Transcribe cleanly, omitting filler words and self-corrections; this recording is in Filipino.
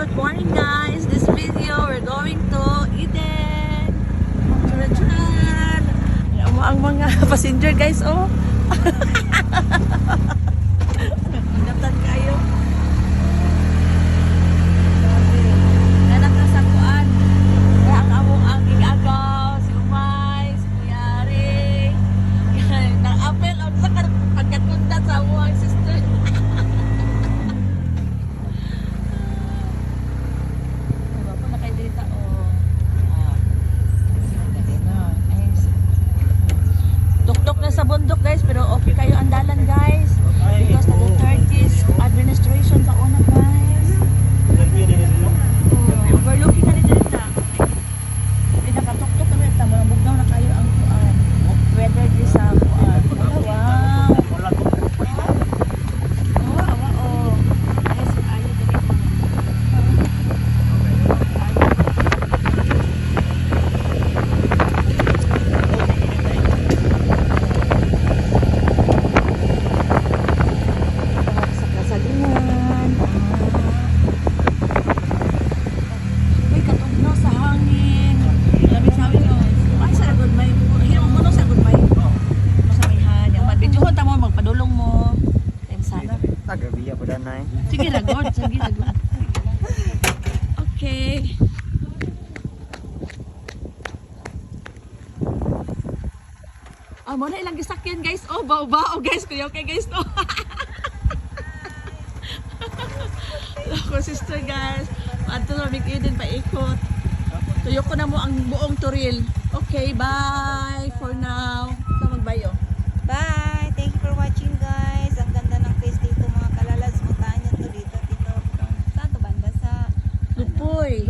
good morning guys. This video we're going to Eden. Charan! Ang mga passenger guys, oh. Natan kayo. Nanak na sa kuan. Kaya ang among ang igagaw, si Umay, si Kuyari. Nang-apel on sa pagkatunda sa among sister. Tuktok na sa bundok guys, pero okay kayo ang dalan guys because the Duterte's administration sa una guys. Overlooking na nito na. Pinakatuktok na rin tamo, bugnaw na kayo ang kuan. Weather di sa kuan. Wow. Oh. Guys, ayo dito. Sige, ragod. Sige, ragod. Okay. Mo na ilang gisakyan guys. Oh, bao-bao guys. Kuya okay guys no. Loko sister guys. Ato na big Eden paikot. Tuyo ko na mo ang buong turil. Okay, bye for now. Ito magbayo. Bye! Thank you for watching guys. Ang ganda ng place dito mga kalalas. Puntahan nyo to dito. Saan to banda? Sa Lupoy.